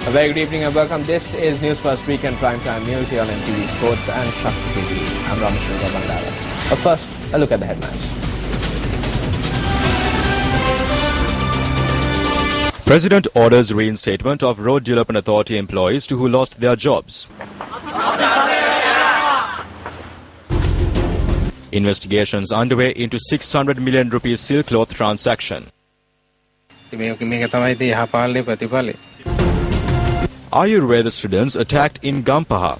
A very good evening and welcome. This is Newsfirst Weekend Primetime News here on MTVSports and Shakti TV. I'm Ramesh Bandara. But first, a look at the headlines. President orders reinstatement of Road Development Authority employees who lost their jobs. Investigations underway into 600 million rupees silk cloth transaction. Ayurveda students attacked in Gampaha.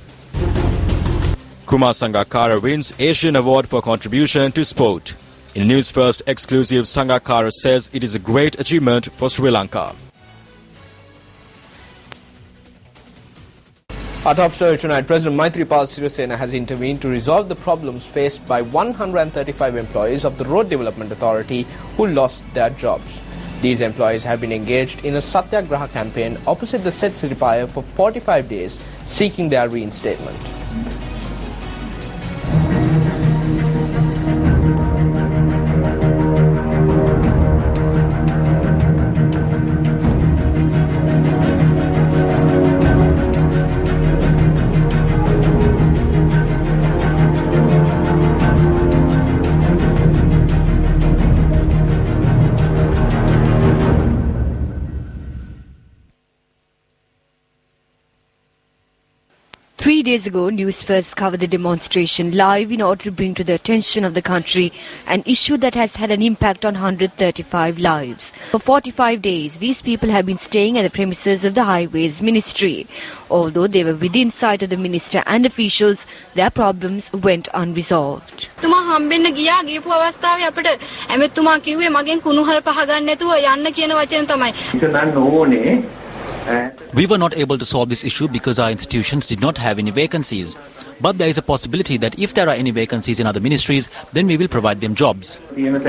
Kumar Sangakkara wins Asian Award for contribution to sport. In Newsfirst exclusive, Sangakkara says it is a great achievement for Sri Lanka. Our top story tonight, President Maithripala Sirisena has intervened to resolve the problems faced by 135 employees of the Road Development Authority who lost their jobs. These employees have been engaged in a Satyagraha campaign opposite the said Siripaya for 45 days, seeking their reinstatement. Three days ago, Newsfirst covered the demonstration live in order to bring to the attention of the country an issue that has had an impact on 135 lives. For 45 days, these people have been staying at the premises of the Highways Ministry. Although they were within sight of the minister and officials, their problems went unresolved. We were not able to solve this issue because our institutions did not have any vacancies. But there is a possibility that if there are any vacancies in other ministries, then we will provide them jobs. We at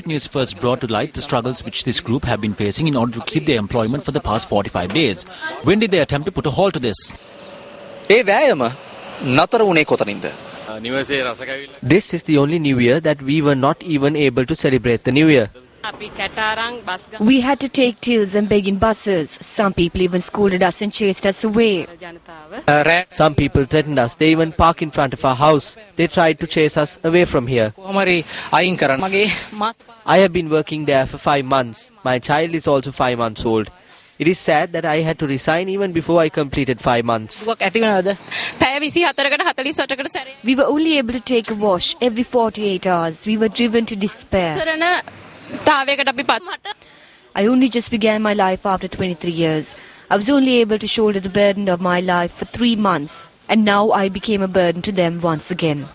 Newsfirst brought to light the struggles which this group have been facing in order to keep their employment for the past 45 days. When did they attempt to put a halt to this? This is the only New Year that we were not even able to celebrate the New Year. We had to take tills and beg in buses. Some people even scolded us and chased us away. Some people threatened us. They even parked in front of our house. They tried to chase us away from here. I have been working there for 5 months. My child is also 5 months old. It is sad that I had to resign even before I completed 5 months. We were only able to take a wash every 48 hours. We were driven to despair. I only just began my life after 23 years. I was only able to shoulder the burden of my life for 3 months. And now I became a burden to them once again.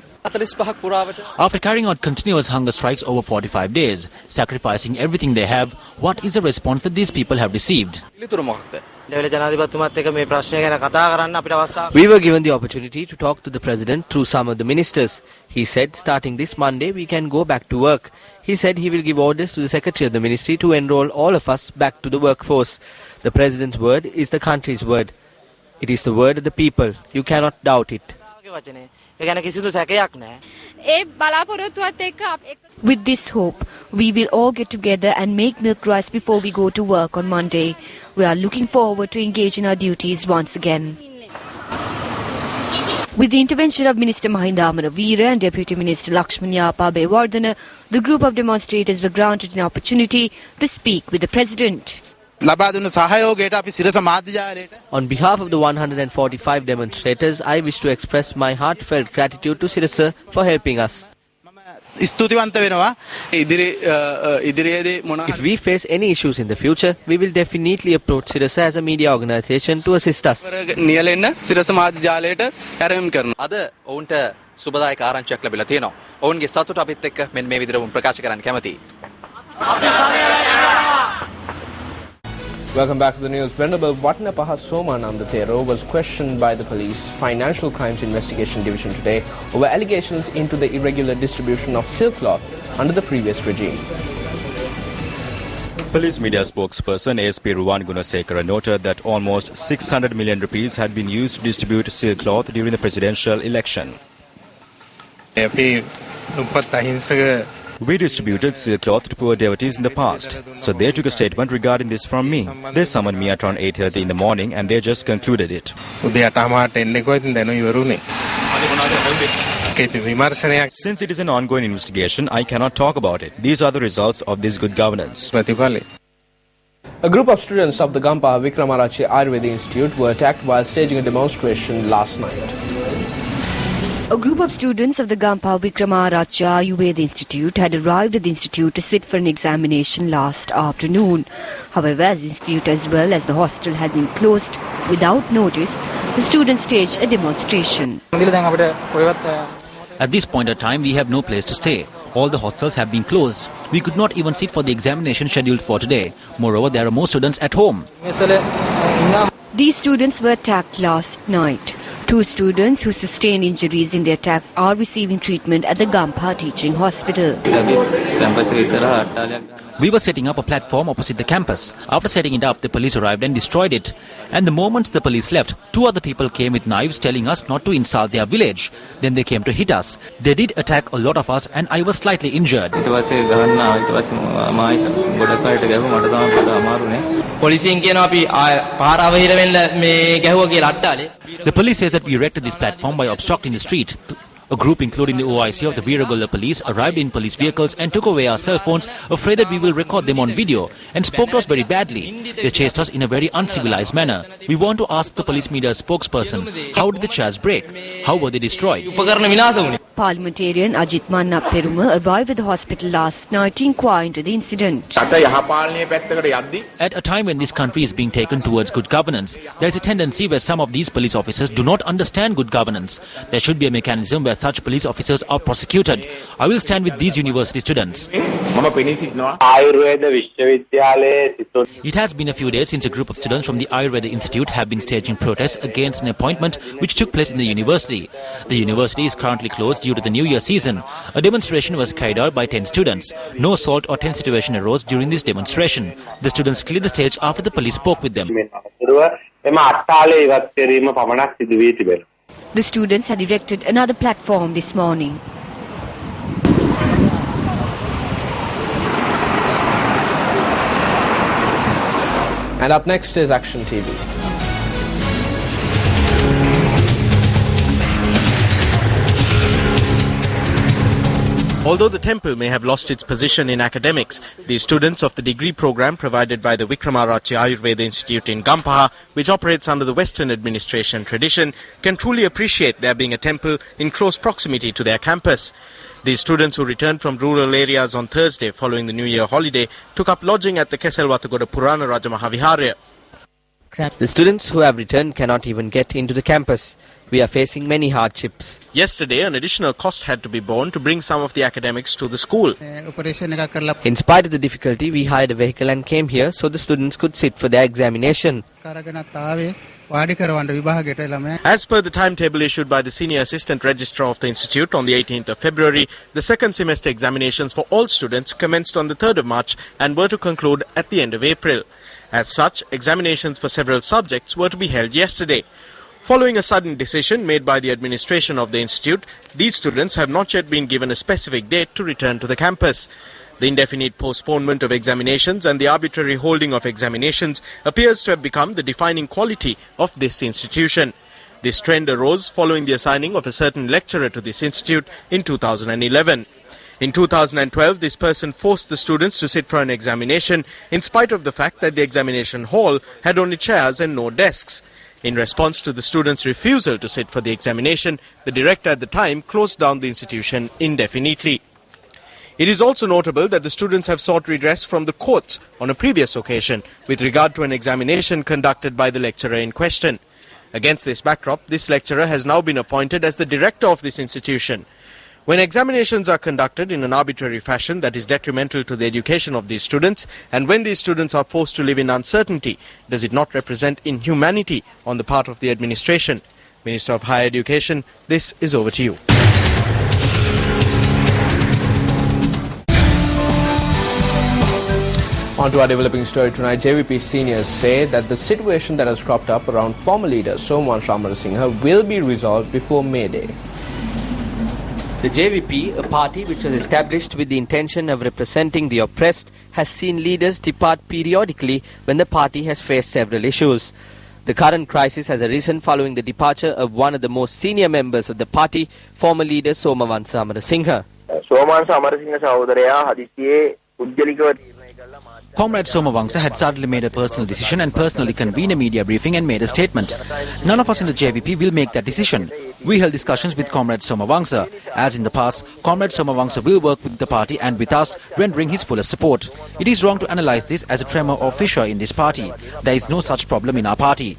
After carrying out continuous hunger strikes over 45 days, sacrificing everything they have, what is the response that these people have received? We were given the opportunity to talk to the President through some of the ministers. He said starting this Monday we can go back to work. He said he will give orders to the Secretary of the Ministry to enroll all of us back to the workforce. The President's word is the country's word. It is the word of the people. You cannot doubt it. With this hope, we will all get together and make milk rice before we go to work on Monday. We are looking forward to engage in our duties once again. With the intervention of Minister Mahinda Amanaveera and Deputy Minister Lakshman Yapa Bewardena, the group of demonstrators were granted an opportunity to speak with the President. On behalf of the 145 demonstrators, I wish to express my heartfelt gratitude to Sirasa for helping us. If we face any issues in the future, we will definitely approach Sirasa as a media organization to assist us. Welcome back to the news. Venerable Vatnapaha Somanandathero was questioned by the police Financial Crimes Investigation Division today over allegations into the irregular distribution of silk cloth under the previous regime. Police media spokesperson ASP Ruwan Gunasekara noted that almost 600 million rupees had been used to distribute silk cloth during the presidential election. We distributed sailcloth to poor devotees in the past, so they took a statement regarding this from me. They summoned me at around 8:30 in the morning and they just concluded it. Since it is an ongoing investigation, I cannot talk about it. These are the results of this good governance. A group of students of the Gampaha Vikramarachi Ayurveda Institute were attacked while staging a demonstration last night. A group of students of the Gampaha Vikramarachi Ayurveda Institute had arrived at the institute to sit for an examination last afternoon. However, as the institute as well as the hostel had been closed without notice, the students staged a demonstration. At this point of time, we have no place to stay. All the hostels have been closed. We could not even sit for the examination scheduled for today. Moreover, there are more students at home. These students were attacked last night. 2 students who sustained injuries in the attack are receiving treatment at the Gampaha Teaching Hospital. We were setting up a platform opposite the campus. After setting it up, the police arrived and destroyed it. And the moment the police left, 2 other people came with knives telling us not to insult their village. Then they came to hit us. They did attack a lot of us and I was slightly injured. The police says that we erected this platform by obstructing the street. A group including the OIC of the Veeragolla police arrived in police vehicles and took away our cell phones, afraid that we will record them on video, and spoke to us very badly. They chased us in a very uncivilized manner. We want to ask the police media spokesperson, how did the chairs break? How were they destroyed? Parliamentarian Ajit Manna Peruma arrived at the hospital last night to inquire into the incident. At a time when this country is being taken towards good governance, there is a tendency where some of these police officers do not understand good governance. There should be a mechanism where such police officers are prosecuted. I will stand with these university students. It has been a few days since a group of students from the Ayurveda Institute have been staging protests against an appointment which took place in the university. The university is currently closed due to the New Year season. A demonstration was carried out by 10 students. No assault or tense situation arose during this demonstration. The students cleared the stage after the police spoke with them. The students had erected another platform this morning. And up next is Action TV. Although the temple may have lost its position in academics, the students of the degree program provided by the Vikramarachi Ayurveda Institute in Gampaha, which operates under the Western administration tradition, can truly appreciate there being a temple in close proximity to their campus. The students who returned from rural areas on Thursday following the New Year holiday took up lodging at the Keselwatagoda Purana Raja Mahaviharya. The students who have returned cannot even get into the campus. We are facing many hardships. Yesterday, an additional cost had to be borne to bring some of the academics to the school. In spite of the difficulty, we hired a vehicle and came here so the students could sit for their examination. As per the timetable issued by the Senior Assistant Registrar of the Institute on the 18th of February, the second semester examinations for all students commenced on the 3rd of March and were to conclude at the end of April. As such, examinations for several subjects were to be held yesterday. Following a sudden decision made by the administration of the institute, these students have not yet been given a specific date to return to the campus. The indefinite postponement of examinations and the arbitrary holding of examinations appears to have become the defining quality of this institution. This trend arose following the assigning of a certain lecturer to this institute in 2011. In 2012, this person forced the students to sit for an examination in spite of the fact that the examination hall had only chairs and no desks. In response to the students' refusal to sit for the examination, the director at the time closed down the institution indefinitely. It is also notable that the students have sought redress from the courts on a previous occasion with regard to an examination conducted by the lecturer in question. Against this backdrop, this lecturer has now been appointed as the director of this institution. When examinations are conducted in an arbitrary fashion that is detrimental to the education of these students, and when these students are forced to live in uncertainty, does it not represent inhumanity on the part of the administration? Minister of Higher Education, this is over to you. On to our developing story tonight. JVP seniors say that the situation that has cropped up around former leader Somwan Shamara Singha will be resolved before May Day. The JVP, a party which was established with the intention of representing the oppressed, has seen leaders depart periodically when the party has faced several issues. The current crisis has arisen following the departure of one of the most senior members of the party, former leader Somawansa Amarasinghe. Comrade Somawansa had suddenly made a personal decision and personally convened a media briefing and made a statement. None of us in the JVP will make that decision. We held discussions with Comrade Somawansa. As in the past, Comrade Somawansa will work with the party and with us, rendering his fullest support. It is wrong to analyse this as a tremor or fissure in this party. There is no such problem in our party.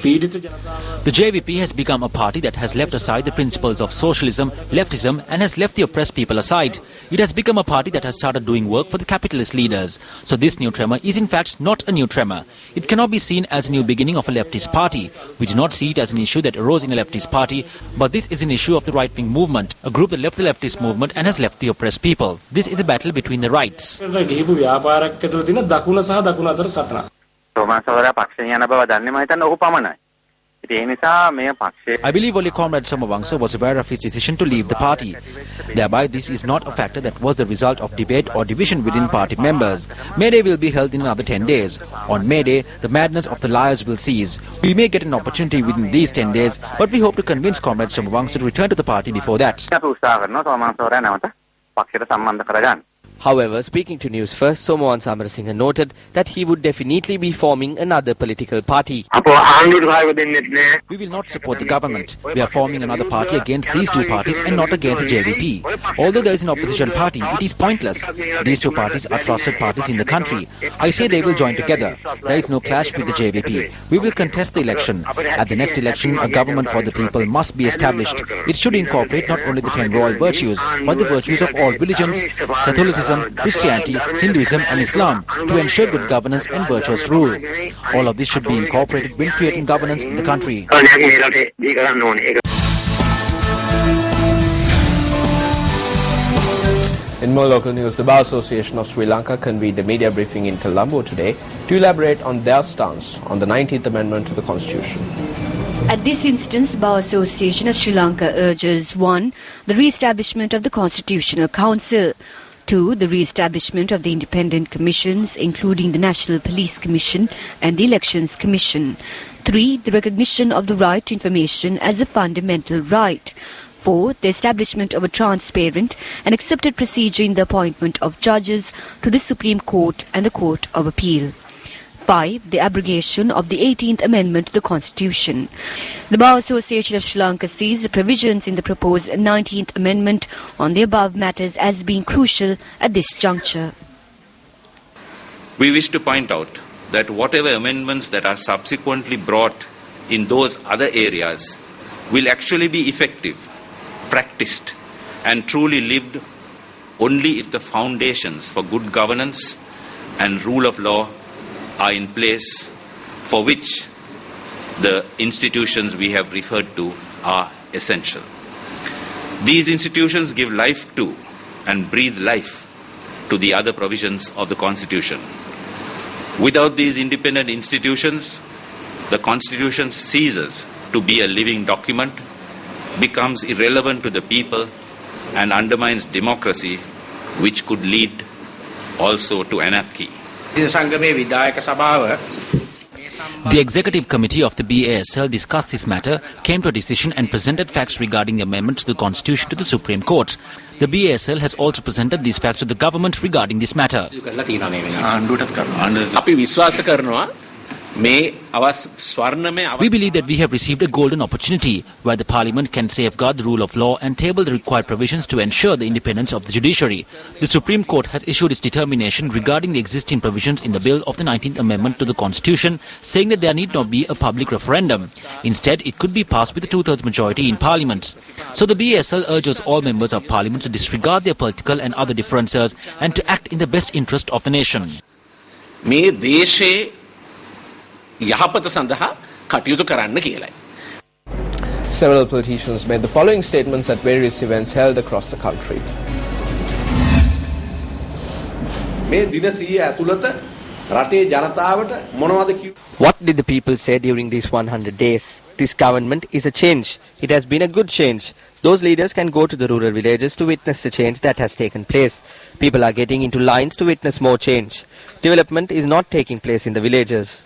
The JVP has become a party that has left aside the principles of socialism, leftism and has left the oppressed people aside. It has become a party that has started doing work for the capitalist leaders. So this new tremor is in fact not a new tremor. It cannot be seen as a new beginning of a leftist party. We do not see it as an issue that arose in a leftist party, but this is an issue of the right-wing movement, a group that left the leftist movement and has left the oppressed people. This is a battle between the rights. I believe only Comrade Somawansa was aware of his decision to leave the party. Thereby, this is not a factor that was the result of debate or division within party members. May Day will be held in another 10 days. On May Day, the madness of the liars will cease. We may get an opportunity within these 10 days, but we hope to convince Comrade Somawansa to return to the party before that. However, speaking to Newsfirst, Somawansa Amarasinghe noted that he would definitely be forming another political party. We will not support the government. We are forming another party against these two parties and not against the JVP. Although there is an opposition party, it is pointless. These two parties are trusted parties in the country. I say they will join together. There is no clash with the JVP. We will contest the election. At the next election, a government for the people must be established. It should incorporate not only the 10 royal virtues, but the virtues of all religions, Catholicism, Christianity, Hinduism and Islam, to ensure good governance and virtuous rule. All of this should be incorporated when creating governance in the country. In more local news, the Bar Association of Sri Lanka convened a media briefing in Colombo today to elaborate on their stance on the 19th Amendment to the Constitution. At this instance, the Bar Association of Sri Lanka urges 1. The re-establishment of the Constitutional Council, 2. The re-establishment of the independent commissions, including the National Police Commission and the Elections Commission. 3. The recognition of the right to information as a fundamental right. 4. The establishment of a transparent and accepted procedure in the appointment of judges to the Supreme Court and the Court of Appeal. 5. The abrogation of the 18th Amendment to the Constitution. The Bar Association of Sri Lanka sees the provisions in the proposed 19th Amendment on the above matters as being crucial at this juncture. We wish to point out that whatever amendments that are subsequently brought in those other areas will actually be effective, practiced, and truly lived only if the foundations for good governance and rule of law are in place, for which the institutions we have referred to are essential. These institutions give life to and breathe life to the other provisions of the Constitution. Without these independent institutions, the Constitution ceases to be a living document, becomes irrelevant to the people, and undermines democracy, which could lead also to anarchy. The Executive Committee of the BASL discussed this matter, came to a decision and presented facts regarding the amendment to the Constitution to the Supreme Court. The BASL has also presented these facts to the government regarding this matter. We believe that we have received a golden opportunity where the Parliament can safeguard the rule of law and table the required provisions to ensure the independence of the judiciary. The Supreme Court has issued its determination regarding the existing provisions in the bill of the 19th Amendment to the Constitution, saying that there need not be a public referendum. Instead, it could be passed with a two-thirds majority in Parliament. So the BSL urges all members of Parliament to disregard their political and other differences and to act in the best interest of the nation. Several politicians made the following statements at various events held across the country. What did the people say during these 100 days? This government is a change. It has been a good change. Those leaders can go to the rural villages to witness the change that has taken place. People are getting into lines to witness more change. Development is not taking place in the villages.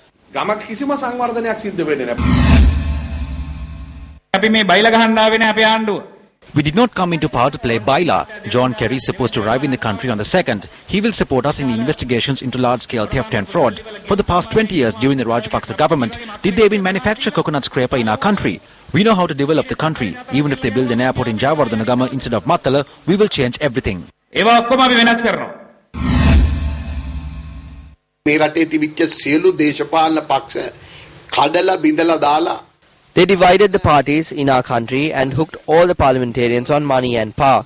We did not come into power to play baila. John Kerry is supposed to arrive in the country on the 2nd. He will support us in the investigations into large-scale theft and fraud. For the past 20 years during the Rajapaksa government, did they even manufacture coconut scraper in our country? We know how to develop the country. Even if they build an airport in Jayawardhanagama instead of Mattala, we will change everything. They divided the parties in our country and hooked all the parliamentarians on money and power.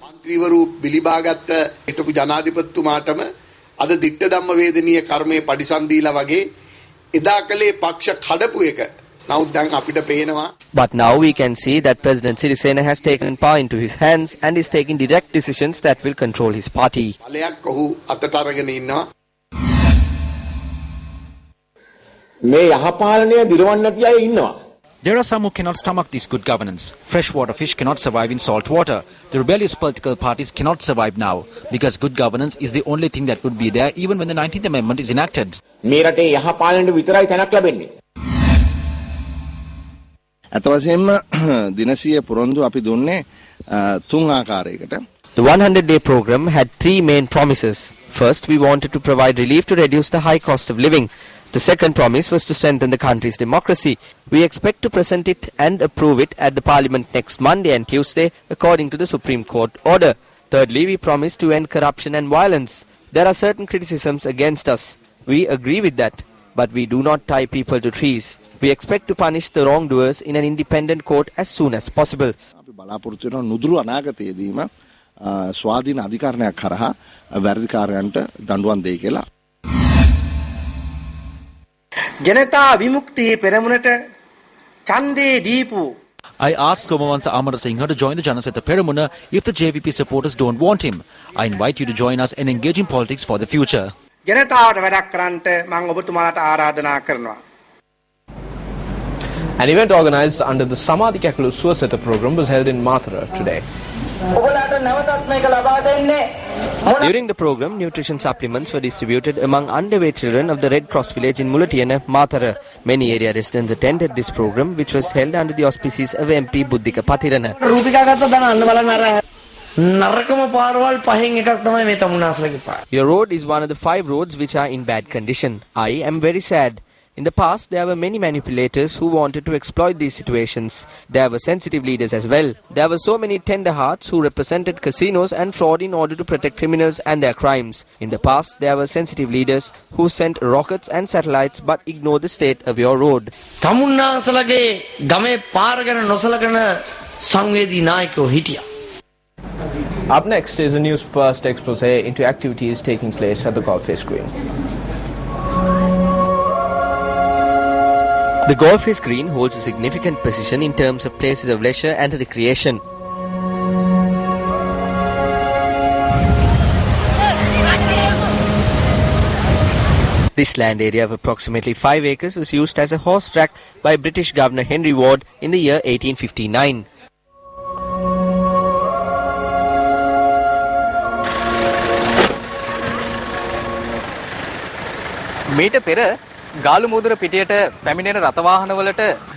But now we can see that President Sirisena has taken power into his hands and is taking direct decisions that will control his party. There are some who cannot stomach this good governance. Freshwater fish cannot survive in salt water. The rebellious political parties cannot survive now because good governance is the only thing that would be there even when the 19th Amendment is enacted. The 100-day program had three main promises. First, we wanted to provide relief to reduce the high cost of living. The second promise was to strengthen the country's democracy. We expect to present it and approve it at the Parliament next Monday and Tuesday according to the Supreme Court order. Thirdly, we promised to end corruption and violence. There are certain criticisms against us. We agree with that. But we do not tie people to trees. We expect to punish the wrongdoers in an independent court as soon as possible. I asked Somawansa Amarasinghe to join the Janaseta Peramuna if the JVP supporters don't want him. I invite you to join us and engage in politics for the future. An event organized under the Samadhi Kakalu Suaseta program was held in Mathura today. During the program, nutrition supplements were distributed among underweight children of the Red Cross village in Mulatiyana, Mathura. Many area residents attended this program, which was held under the auspices of MP Buddhika Patirana. Your road is one of the 5 roads which are in bad condition. I am very sad. In the past, there were many manipulators who wanted to exploit these situations. There were sensitive leaders as well. There were so many tender hearts who represented casinos and fraud in order to protect criminals and their crimes. In the past, there were sensitive leaders who sent rockets and satellites but ignored the state of your road. Up next is a News First expose into activities taking place at the golf face green. The golf face green holds a significant position in terms of places of leisure and recreation. This land area of approximately 5 acres was used as a horse track by British Governor Henry Ward in the year 1859.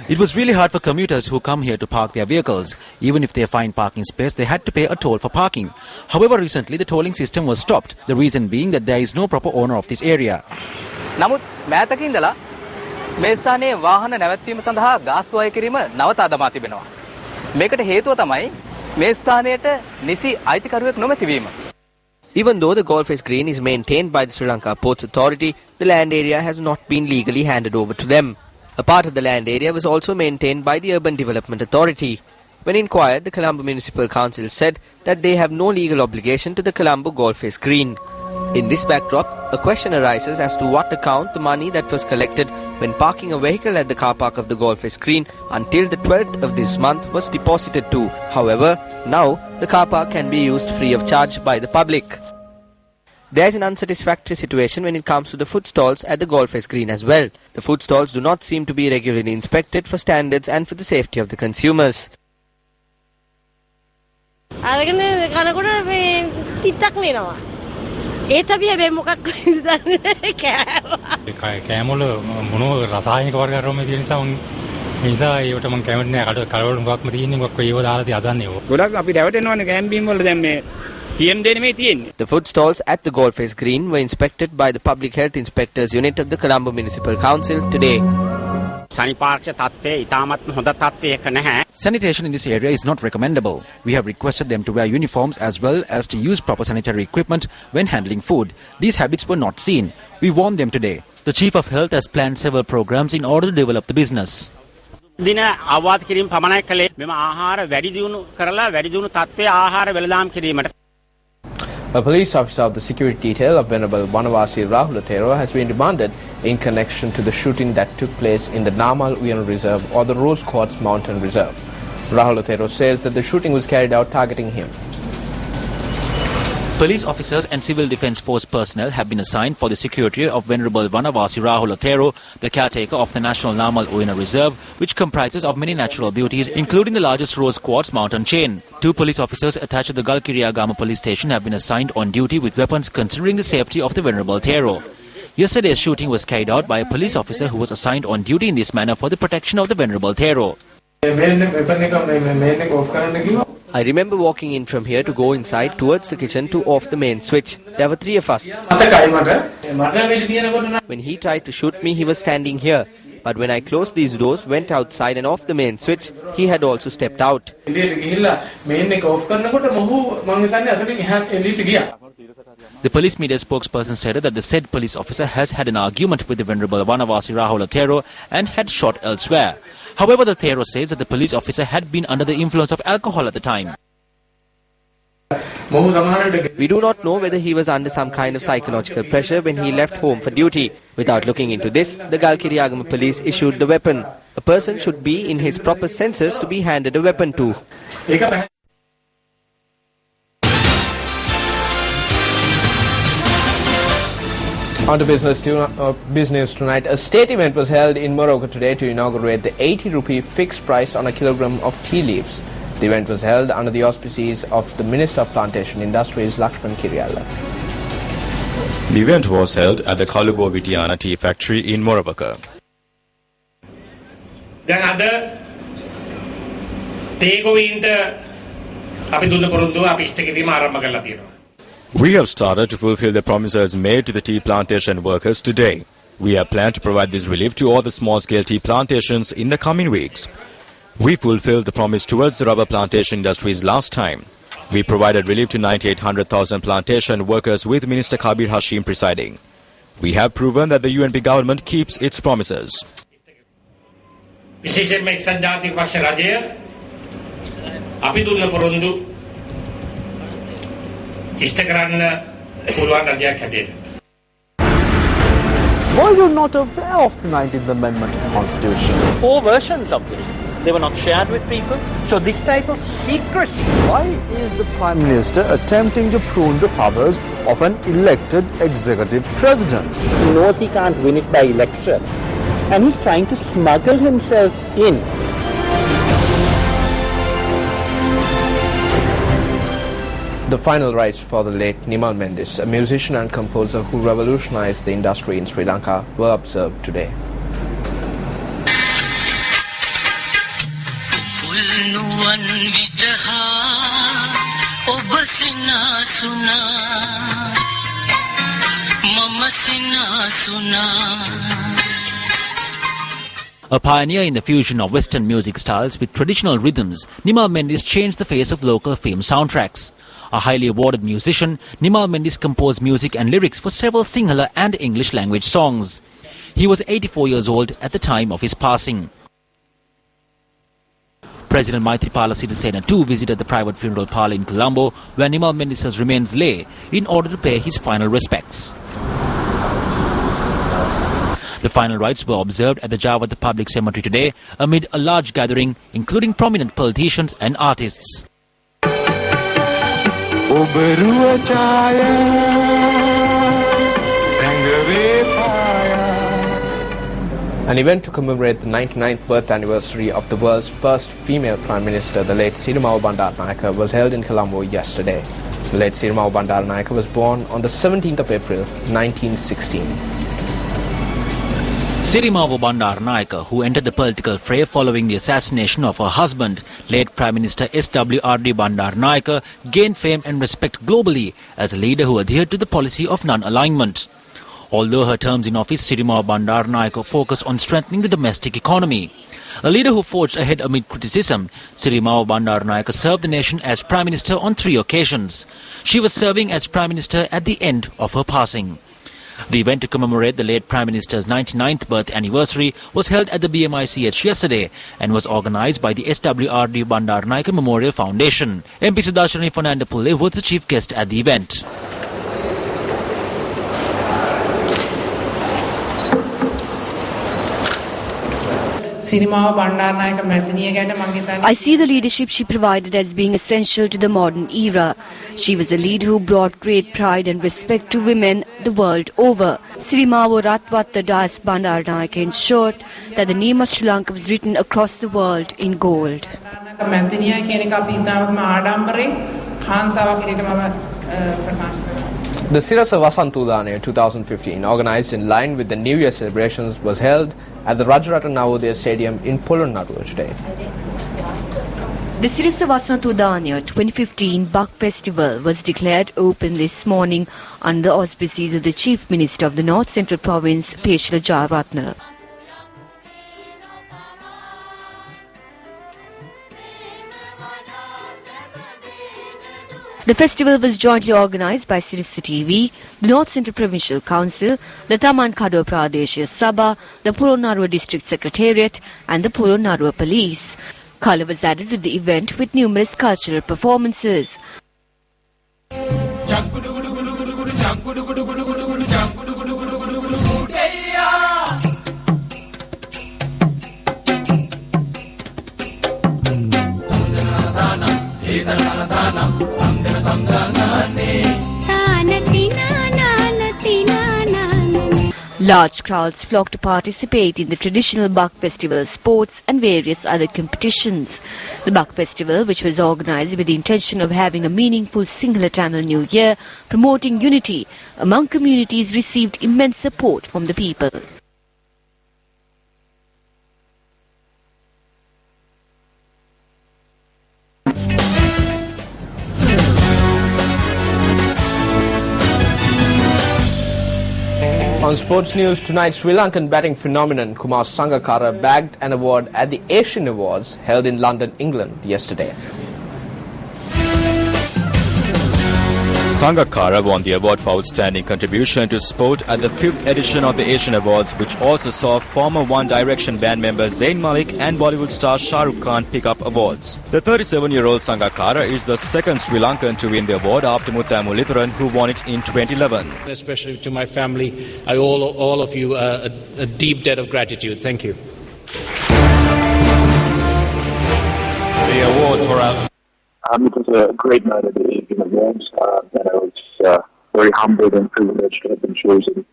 It was really hard for commuters who come here to park their vehicles. Even if they find parking space, they had to pay a toll for parking. However, recently the tolling system was stopped. The reason being that there is no proper owner of this area. Even though the golf face green is maintained by the Sri Lanka Ports Authority, the land area has not been legally handed over to them. A part of the land area was also maintained by the Urban Development Authority. When inquired, the Colombo Municipal Council said that they have no legal obligation to the Colombo golf face green. In this backdrop, a question arises as to what account the money that was collected when parking a vehicle at the car park of the golf face green until the 12th of this month was deposited to. However, now the car park can be used free of charge by the public. There is an unsatisfactory situation when it comes to the food stalls at the Golfers Green as well. The food stalls do not seem to be regularly inspected for standards and for the safety of the consumers. The food stalls at the Golfers Green were inspected by the Public Health Inspectors Unit of the Colombo Municipal Council today. Sanitation in this area is not recommendable. We have requested them to wear uniforms as well as to use proper sanitary equipment when handling food. These habits were not seen. We warned them today. The Chief of Health has planned several programs in order to develop the business. A police officer of the security detail of Venerable Vanavasi Rahul Athero has been remanded in connection to the shooting that took place in the Namal Uyan Reserve or the Rose Quartz Mountain Reserve. Rahul Athero says that the shooting was carried out targeting him. Police officers and civil defence force personnel have been assigned for the security of Venerable Vanavasi Rahul Athero, the caretaker of the National Namal Uyan Reserve, which comprises of many natural beauties, including the largest Rose Quartz mountain chain. 2 police officers attached to the Galkiriagama police station have been assigned on duty with weapons considering the safety of the Venerable Athero. Yesterday's shooting was carried out by a police officer who was assigned on duty in this manner for the protection of the Venerable Athero. I remember walking in from here to go inside towards the kitchen to off the main switch. There were 3 of us. When he tried to shoot me, he was standing here. But when I closed these doors, went outside and off the main switch, he had also stepped out. The police media spokesperson said that the said police officer has had an argument with the Venerable Vanavasi Rahul Athero and had shot elsewhere. However, the Athero says that the police officer had been under the influence of alcohol at the time. We do not know whether he was under some kind of psychological pressure when he left home for duty. Without looking into this, the Galkiriagama police issued the weapon. A person should be in his proper senses to be handed a weapon to. On to business tonight. A state event was held in Morocco today to inaugurate the 80 rupee fixed price on a kilogram of tea leaves. The event was held under the auspices of the Minister of Plantation Industries, Lakshman Kiryala. The event was held at the Kalubo Vitiana tea factory in Moravaca. We have started to fulfill the promises made to the tea plantation workers today. We have planned to provide this relief to all the small-scale tea plantations in the coming weeks. We fulfilled the promise towards the rubber plantation industries last time. We provided relief to 98,000 plantation workers with Minister Kabir Hashim presiding. We have proven that the UNP government keeps its promises. Were you not aware of the 19th Amendment to the Constitution? 4 versions of this. They were not shared with people. So this type of secrecy. Why is the Prime Minister attempting to prune the powers of an elected executive president? He knows he can't win it by election. And he's trying to smuggle himself in. The final rites for the late Nimal Mendis, a musician and composer who revolutionized the industry in Sri Lanka, were observed today. A pioneer in the fusion of Western music styles with traditional rhythms, Nimal Mendis changed the face of local film soundtracks. A highly awarded musician, Nimal Mendis composed music and lyrics for several Sinhala and English language songs. He was 84 years old at the time of his passing. President Maithripala Sirisena too visited the private funeral parlour in Colombo, where Nimal Mendis' remains lay, in order to pay his final respects. The final rites were observed at the Jawata Public Cemetery today amid a large gathering, including prominent politicians and artists. An event to commemorate the 99th birth anniversary of the world's first female Prime Minister, the late Sirimao Bandaranaike, was held in Colombo yesterday. The late Sirimao Bandaranaike was born on the 17th of April, 1916. Sirimao Bandaranaike, who entered the political fray following the assassination of her husband, late Prime Minister SWRD Bandaranaike, gained fame and respect globally as a leader who adhered to the policy of non-alignment. Although her terms in office, Sirimao Bandaranaike focused on strengthening the domestic economy. A leader who forged ahead amid criticism, Sirimao Bandaranaike served the nation as Prime Minister on 3 occasions. She was serving as Prime Minister at the end of her passing. The event to commemorate the late Prime Minister's 99th birth anniversary was held at the BMICH yesterday and was organised by the SWRD Bandaranaike Memorial Foundation. MP Sudashani Fernandapulle was the chief guest at the event. I see the leadership she provided as being essential to the modern era. She was a leader who brought great pride and respect to women the world over. Sirimao Ratwatta Das Bandaranaike ensured that the name of Sri Lanka was written across the world in gold. The Sirasa Vasantudane 2015, organised in line with the New Year celebrations, was held at the Rajarata Navodaya Stadium in Polonnaruwa today. The Sirasa Vasantudane 2015 Buck Festival was declared open this morning under the auspices of the Chief Minister of the North Central Province, Peshla Jayaratne. The festival was jointly organised by Sirasa TV, the North Central Provincial Council, the Taman Kado Pradeshya Sabha, the Polonnaruwa District Secretariat and the Polonnaruwa Police. Colour was added to the event with numerous cultural performances. Large crowds flocked to participate in the traditional Buck Festival sports and various other competitions. The Buck Festival, which was organised with the intention of having a meaningful Sinhala Tamil New Year, promoting unity among communities, received immense support from the people. On sports news tonight, Sri Lankan batting phenomenon Kumar Sangakkara bagged an award at the Asian Awards held in London, England yesterday. Sangakkara won the award for outstanding contribution to sport at the 5th edition of the Asian Awards, which also saw former One Direction band member Zayn Malik and Bollywood star Shah Rukh Khan pick up awards. The 37-year-old Sangakkara is the second Sri Lankan to win the award after Muthu Muralitharan, who won it in 2011. Especially to my family, I owe all of you a deep debt of gratitude. Thank you. The award for outstanding. It was a great night at the Asian Awards, and I was very humbled and privileged to have been chosen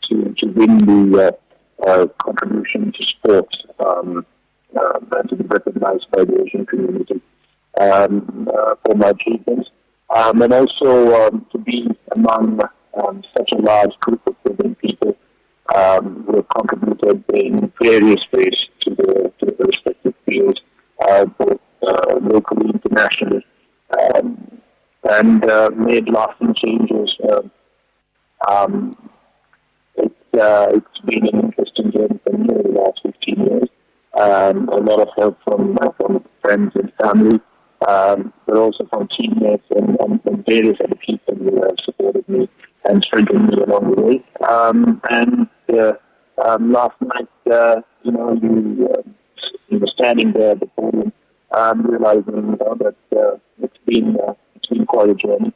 to win the contribution to sport and to be recognized by the Asian community for my achievements, and also to be among such a large group of brilliant people who have contributed in various ways to the respective fields, both locally, internationally, and made lasting changes. It's been an interesting journey for me over the last 15 years. A lot of help from friends and family, but also from teammates and various other people who have supported me and strengthened me along the way. Last night, you were standing there at the podium, realizing that it's been quite a journey,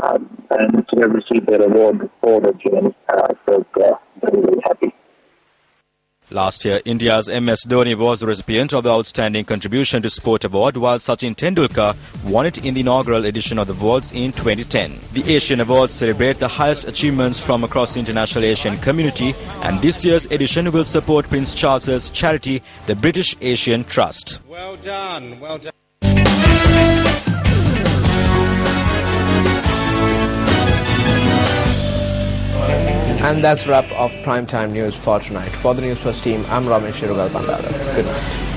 and to have received that award before that journey, I felt very, very happy. Last year, India's MS Dhoni was the recipient of the Outstanding Contribution to Sport Award, while Sachin Tendulkar won it in the inaugural edition of the awards in 2010. The Asian Awards celebrate the highest achievements from across the international Asian community, and this year's edition will support Prince Charles's charity, the British Asian Trust. Well done, well done. And that's a wrap of Primetime News for tonight. For the Newsfirst team, I'm Ramesh Shirugal Bandara. Good night.